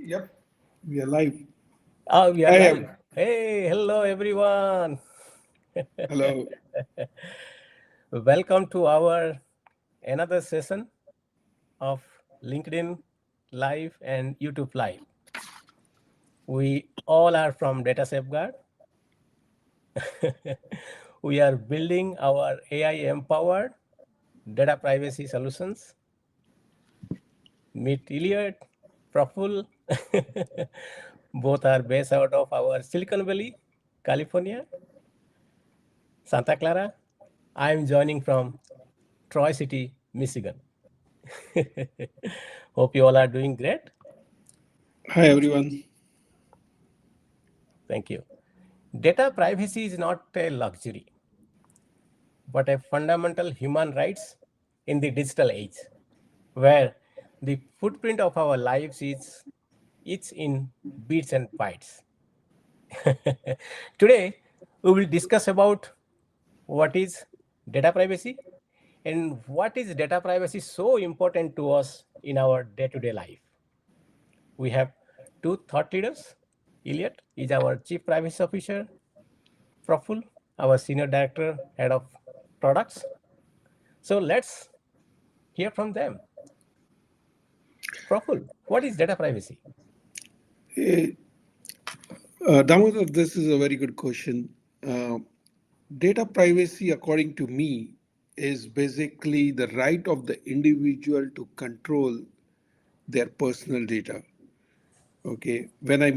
Yep, we are live. Oh, we are I live. am. Hey, hello everyone. Hello. Welcome to our another session of LinkedIn Live and YouTube Live. We all are from Data Safeguard. We are building our AI empowered data privacy solutions. Meet Elliot, Praful. Both are based out of our Silicon Valley, California, Santa Clara. I am joining from Troy City, Michigan. Hope you all are doing great. Hi, everyone. Thank you. Data privacy is not a luxury, but a fundamental human rights in the digital age, where the footprint of our lives is it's in bits and bytes. Today, we will discuss about what is data privacy and what is data privacy so important to us in our day-to-day life. We have two thought leaders. Elliot is our Chief Privacy Officer, Praful, our Senior Director, Head of Products. So let's hear from them. Praful, what is data privacy? Hey, Damodar, this is a very good question. Uh, Data privacy, according to me, is basically the right of the individual to control their personal data. Okay. When I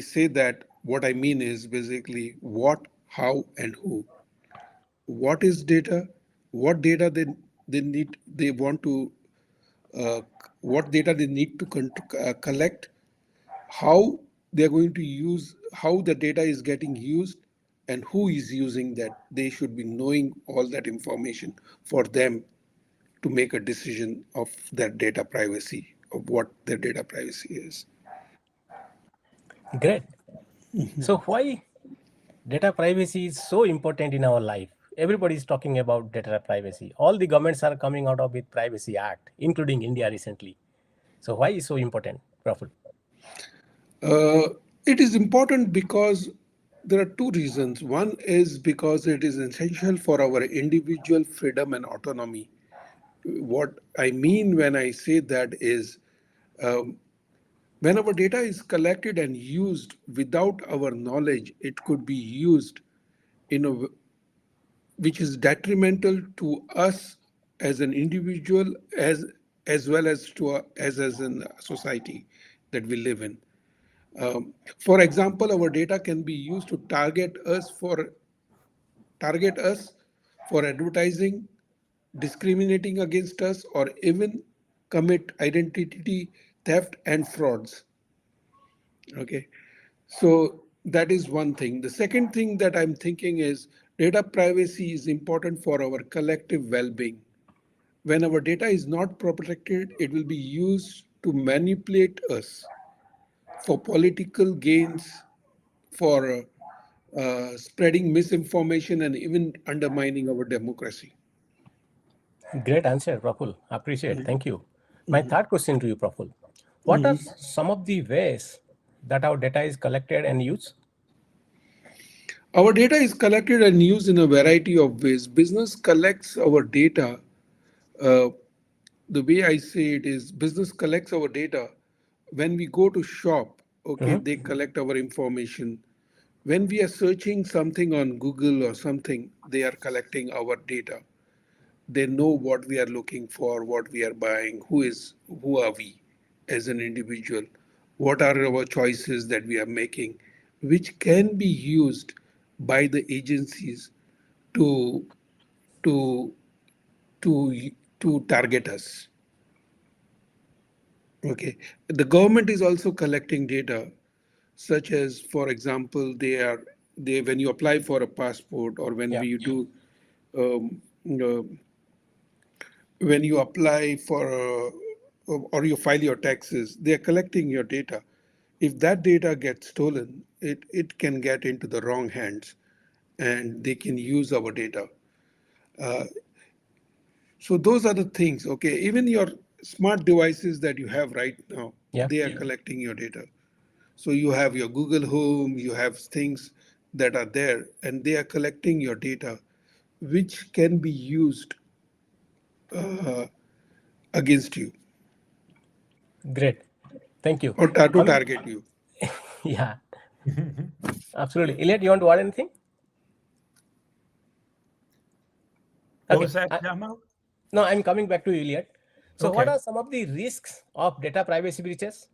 say that, what I mean is basically what, how, and who. What is data? What data they want to uh, what data they need to collect, how they're going to use, how the data is getting used, and who is using that. They should be knowing all that information for them to make a decision of their data privacy, of what their data privacy is. Great. So why data privacy is so important in our life? Everybody is talking about data privacy. All the governments are coming out of with Privacy Act, including India recently. So why is so important, Praful? Uh, it is important because there are two reasons. One is because it is essential for our individual freedom and autonomy. What I mean when I say that is, um, when our data is collected and used without our knowledge, it could be used in a which is detrimental to us as an individual, as well as to as in a society that we live in. For example, our data can be used to target us for advertising, discriminating against us, or even commit identity theft and frauds. Okay, so that is one thing. The second thing that I'm thinking is data privacy is important for our collective well-being. When our data is not protected, it will be used to manipulate us for political gains, for spreading misinformation, and even undermining our democracy. Great answer, Praful. Appreciate. Thank you. My third question to you, Praful. What are some of the ways that our data is collected and used? Our data is collected and used in a variety of ways. Business collects our data. Uh, the way I say it is, business collects our data when we go to shop. Okay, Mhm. they collect our information. When we are searching something on Google or something, they are collecting our data. They know what we are looking for, what we are buying, who are we as an individual, what are our choices that we are making, which can be used by the agencies to to to to target us. Okay, the government is also collecting data, such as, for example, they when you apply for a passport, or when Yeah. we do um, uh, when you apply for or you file your taxes, they're collecting your data. If that data gets stolen, it can get into the wrong hands, and they can use our data. So those are the things. Okay, even your smart devices that you have right now, Yeah. They are collecting your data. So you have your Google Home, you have things that are there, and they are collecting your data, which can be used uh, against you Great. Thank you. or to Coming, target you. yeah, absolutely. Elliot, you want to add anything? What Okay. was that, Damo? No, I'm coming back to Elliot. So, what Okay. are some of the risks of data privacy breaches?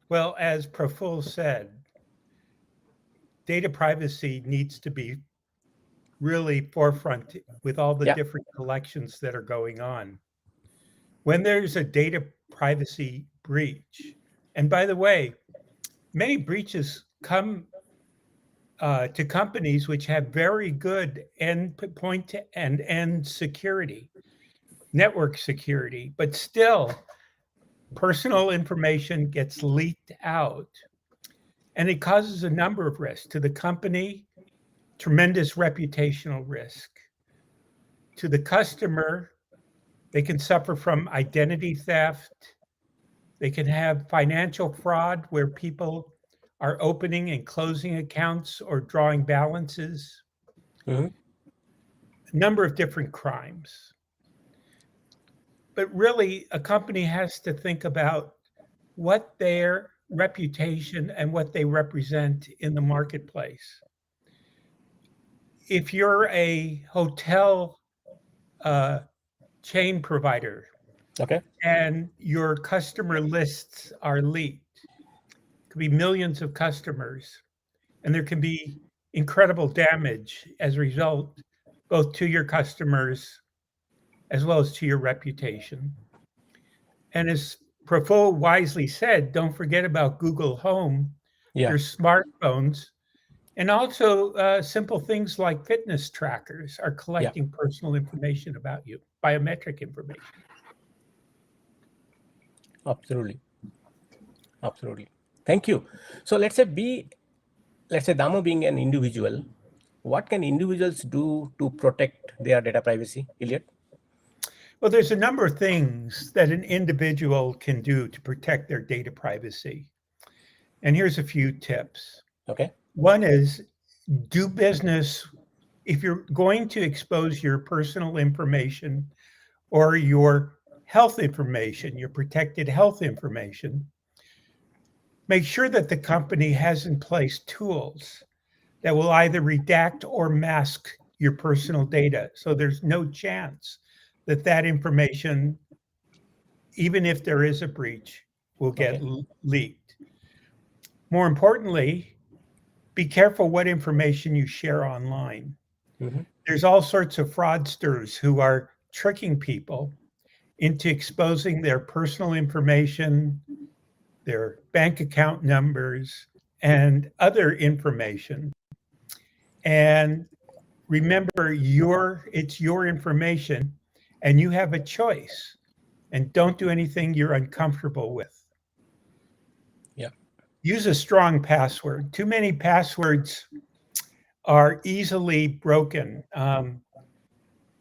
Well, as Praful said, data privacy needs to be really forefront with all the Yeah. different collections that are going on. When there's a data privacy breach, and by the way, many breaches come to companies which have very good endpoint to end security, network security, but still personal information gets leaked out and it causes a number of risks to the company, tremendous reputational risk. To the customer, they can suffer from identity theft. They can have financial fraud where people are opening and closing accounts or drawing balances, Hmm. a number of different crimes. But really, a company has to think about what their reputation and what they represent in the marketplace. If you're a hotel uh, chain provider Okay. and your customer lists are leaked, it could be millions of customers, and there can be incredible damage as a result, both to your customers as well as to your reputation. And as Praful wisely said, don't forget about Google Home, Yeah. your smartphones, and also simple things like fitness trackers are Yeah. collecting personal information about you, biometric information. Absolutely. Absolutely. Thank you. So, let's say Damo being an individual, what can individuals do to protect their data privacy, Elliot? Well, there's a number of things that an individual can do to protect their data privacy. And here's a few tips. Okay. One is do business. If you're going to expose your personal information or your health information, your protected health information, make sure that the company has in place tools that will either redact or mask your personal data. So there's no chance that that information, even if there is a breach, will get Okay. leaked. More importantly, be careful what information you share online. Hmm. There's all sorts of fraudsters who are tricking people into exposing their personal information, their bank account numbers, and other information. And remember, it's your information, and you have a choice. And don't do anything you're uncomfortable with. Yeah. Use a strong password. Too many passwords are easily broken.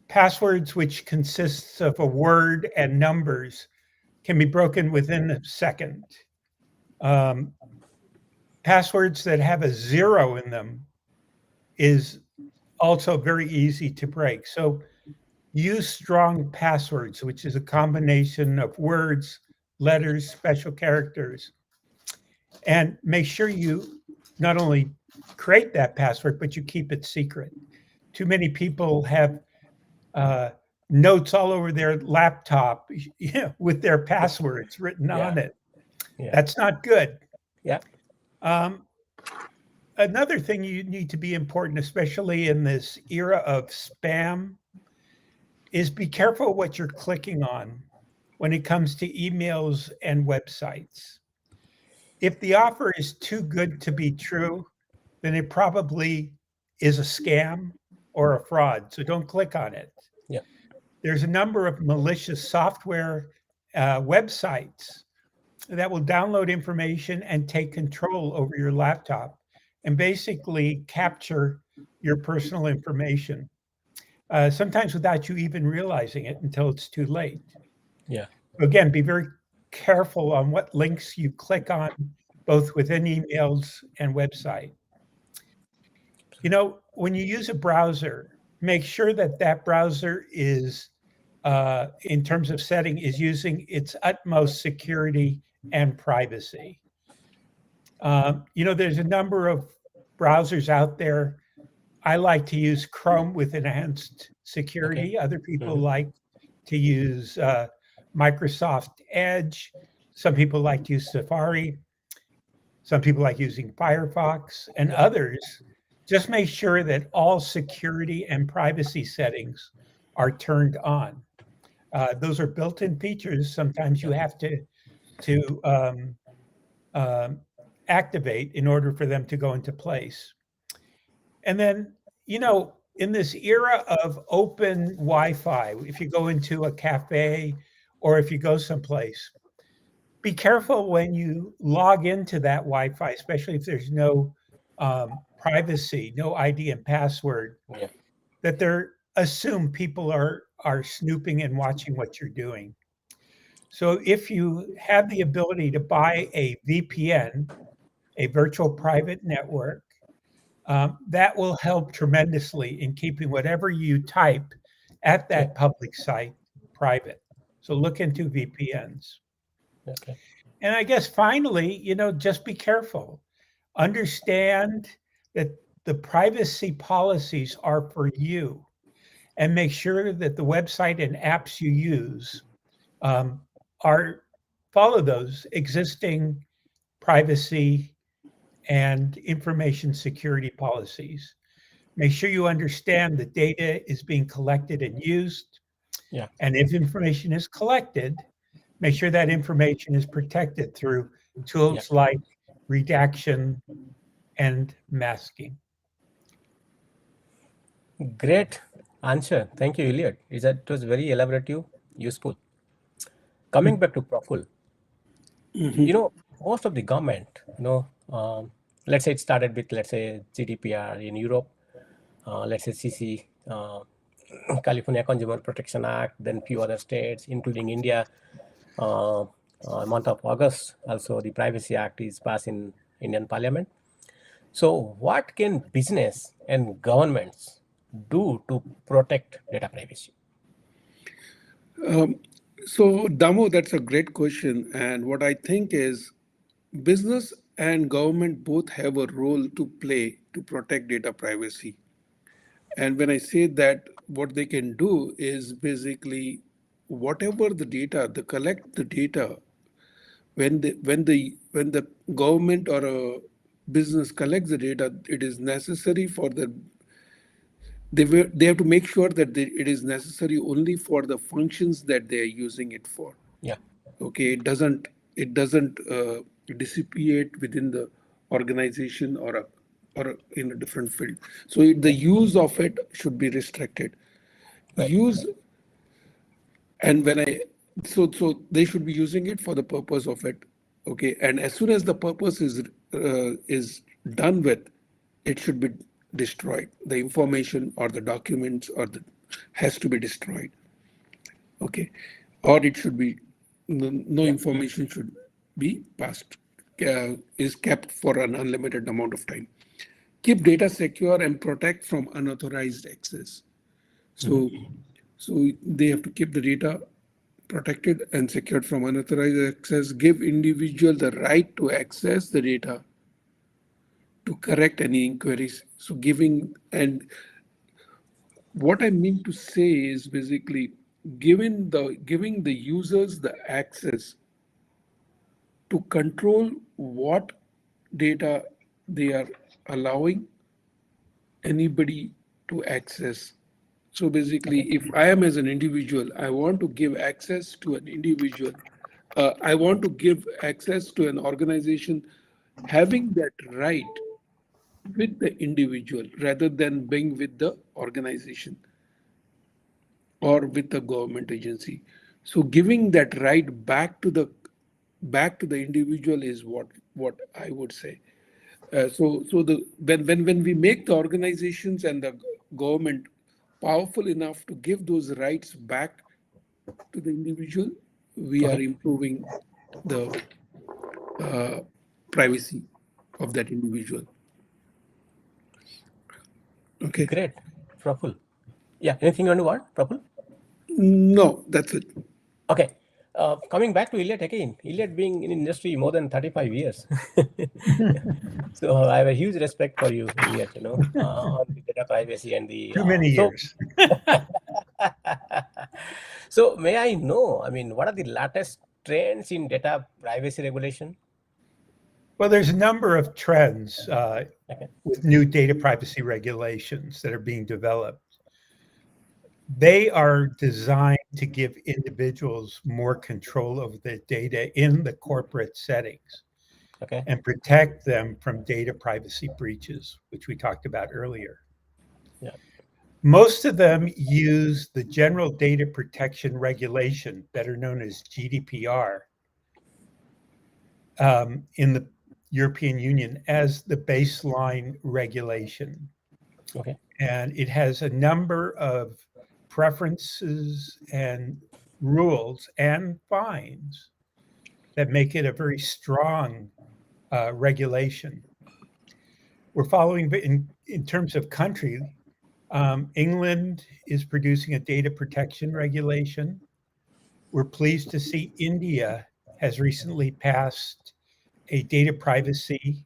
Passwords which consists of a word and numbers can be broken within a second. Um, Passwords that have a zero in them is also very easy to break. So use strong passwords, which is a combination of words, letters, special characters, and make sure you not only create that password, but you keep it secret. Too many people have uh, notes all over their laptop with their passwords written Yeah. on it. Yeah. That's not good. Yeah. Um, Another thing you need to be important, especially in this era of spam, is be careful what you're clicking on when it comes to emails and websites. If the offer is too good to be true, then it probably is a scam or a fraud. So don't click on it. Yeah. There's a number of malicious software websites that will download information and take control over your laptop and basically capture your personal information, sometimes without you even realizing it until it's too late. Yeah. Again, be very careful on what links you click on, both within emails and website. When you use a browser, make sure that that browser is, in terms of setting, is using its utmost security and privacy. There's a number of browsers out there. I like to use Chrome with enhanced Okay. security. Other people Mhm. like to use Microsoft Edge. Some people like to use Safari. Some people like using Firefox, and Yeah. others just make sure that all security and privacy settings are turned on. Those are built-in features. Sometimes you Yeah. have to um, activate in order for them to go into place. And then, in this era of open Wi-Fi, if you go into a cafe or if you go someplace, be careful when you log into that Wi-Fi, especially if there's no privacy, no ID and password, Yeah. that they're assume people are snooping and watching what you're doing. So if you have the ability to buy a VPN, a virtual private network, that will help tremendously in keeping whatever you type at Yeah. that public site private. So look into VPNs. Okay. And I guess finally, just be careful. Understand that the privacy policies are for you, and make sure that the website and apps you use um, are follow those existing privacy and information security policies. Make sure you understand the data is being collected and used. Yeah. And if information is collected, make sure that information is protected through Yeah. tools like redaction and masking. Great answer. Thank you, Elliot. It was very elaborative, useful. Coming back to Praful, most of the government, let's say it started with, let's say, GDPR in Europe, let's say CC, California Consumer Protection Act, then few other states, including India. Uh, Month of August, also the Privacy Act is passed in Indian Parliament. So, what can business and governments do to protect data privacy? So, Damo, that's a great question. And what I think is business and government both have a role to play to protect data privacy. And when I say that, what they can do is basically whatever the data, they collect the data when the government or a business collects the data, it is necessary for the they have to make sure that it is necessary only for the functions that they are using it for. Yeah. Okay, it doesn't dissipate within the organization or in a different field. So the use of it should be restricted. Right. Use and when I so they should be using it for the purpose of it. Okay, and as soon as the purpose is done with, it should be destroyed. The information or the documents has to be destroyed. Okay, or it should be no Yeah. information should be passed, is kept for an unlimited amount of time. Keep data secure and protect from unauthorized access. So, so they have to keep the data protected and secured from unauthorized access. Give individual the right to access the data to correct any inquiries. So giving and what I mean to say is basically giving the users the access to control what data they are allowing anybody to access. So basically, Okay. if I am as an individual, I want to give access to an individual. I want to give access to an organization having that right with the individual rather than being with the organization or with the government agency. So giving that right back to the individual is what I would say. So the when we make the organizations and the government powerful enough to give those rights back to the individual, we are Okay. improving. the uh, privacy of that individual. Okay. Great, Praful. Yeah, anything you want to add, Praful? No, that's it. Okay. Coming back to Iliad again, Iliad being in industry more than 35 years. So I have a huge respect for you, Iliad, on the data privacy and the Too many so years. so may I know, I mean, what are the latest trends in data privacy regulation? Well, there's a number of trends Okay. with new data privacy regulations that are being developed. They are designed to give individuals more control over their data in the corporate settings Okay. and protect them from data privacy breaches, which we talked about earlier. Yeah. Most of them use the General Data Protection Regulation, better known as GDPR, in the European Union as the baseline regulation. Okay. And it has a number of preferences and rules and fines that make it a very strong regulation. We're following in terms of country. England is producing a data protection regulation. We're pleased to see India has recently passed a data privacy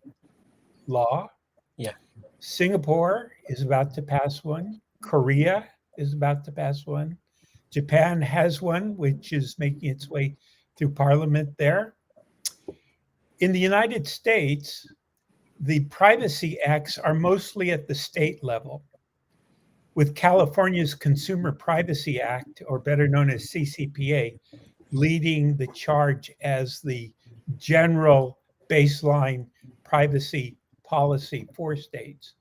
law. Yeah. Singapore is about to pass one. Korea is about to pass one. Japan has one, which is making its way through parliament there. In the United States, the privacy acts are mostly at the state level, with California's Consumer Privacy Act, or better known as CCPA, leading the charge as the general baseline privacy policy for states.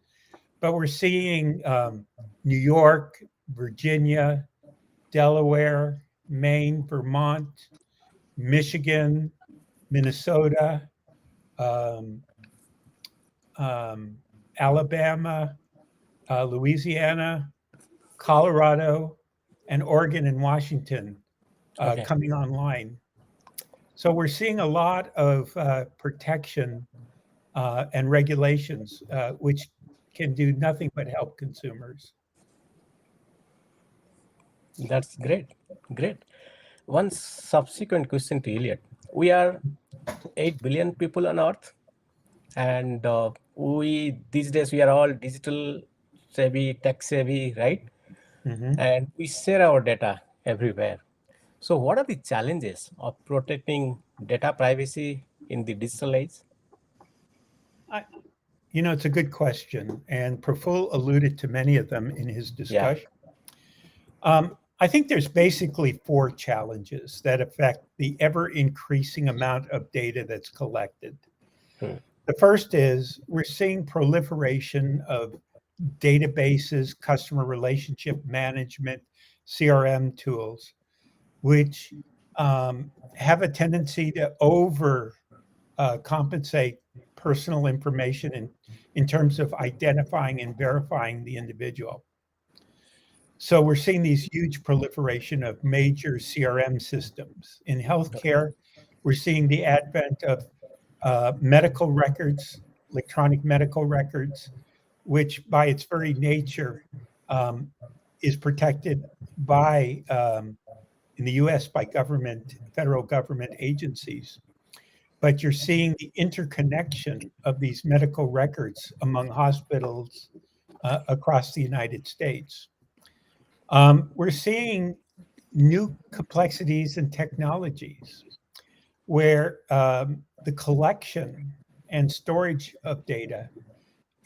But we're seeing New York, Virginia, Delaware, Maine, Vermont, Michigan, Minnesota, um, Alabama, Louisiana, Colorado, and Oregon and Washington Okay. coming online. So we're seeing a lot of protection and regulations, which can do nothing but help consumers. That's great. Great. One subsequent question to Elliot. We are 8 billion people on Earth, and we these days we are all digital savvy, tech savvy, right? Mhm. And we share our data everywhere. So, what are the challenges of protecting data privacy in the digital age? I, it's a good question, and Praful alluded to many of them in his Yeah. discussion. I think there's basically four challenges that affect the ever increasing amount of data that's collected. Hmm. The first is we're seeing proliferation of databases, customer relationship management, CRM tools, which have a tendency to over compensate personal information in terms of identifying and verifying the individual. So we're seeing these huge proliferation of major CRM systems. In healthcare, we're seeing the advent of medical records, electronic medical records, which by its very nature um, is protected by, in the US, by federal government agencies. But you're seeing the interconnection of these medical records among hospitals across the United States. We're seeing new complexities and technologies where the collection and storage of data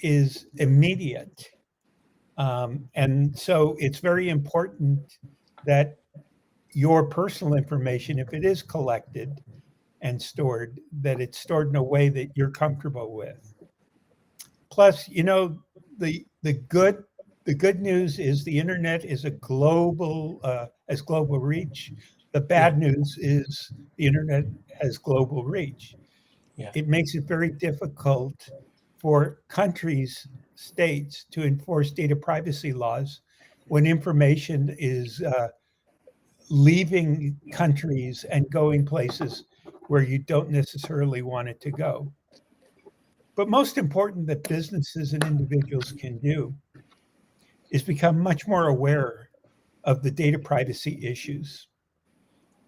is immediate. And so it's very important that your personal information, if it is collected and stored, that it's stored in a way that you're comfortable with. Plus, the the good the good news is the internet is a global has global reach. The Yeah. bad news is the internet has global reach. Yeah. It makes it very difficult for countries, states to enforce data privacy laws when information is leaving countries and going places where you don't necessarily want it to go. But most important that businesses and individuals can do is become much more aware of the data privacy issues.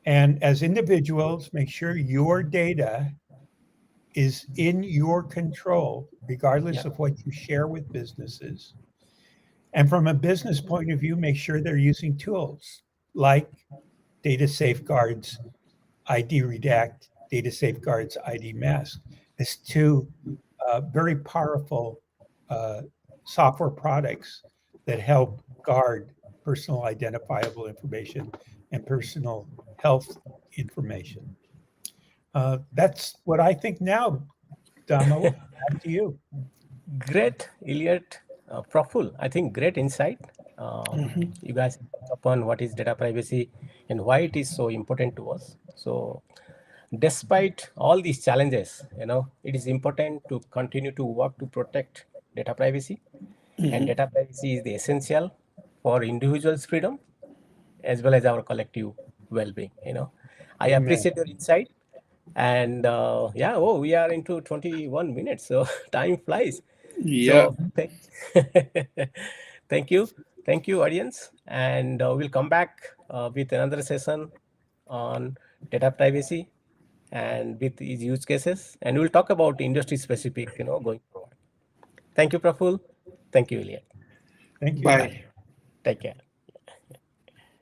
And as individuals, make sure your data is in your control, regardless Yeah. of what you share with businesses. And from a business point of view, make sure they're using tools like data safeguards, ID redact, data safeguards, ID mask as two very powerful uh, software products that help guard personal identifiable information and personal health information. That's what I think now, Damo. Back to you. Great, Elliot, Praful. I think great insight. You guys touch upon what is data privacy and why it is so important to us. So, despite all these challenges, it is important to continue to work to protect data privacy. And data privacy is the essential for individuals' freedom as well as our collective well-being. I Amen. appreciate your insight. And yeah, oh, we are into 21 minutes, so time flies. Yeah. So thank you, thank you, audience, and we'll come back with another session on data privacy and with these use cases, and we'll talk about industry specific, going forward. Thank you, Praful. Thank you, Ilya. Thank you. Bye. Bye. Take care.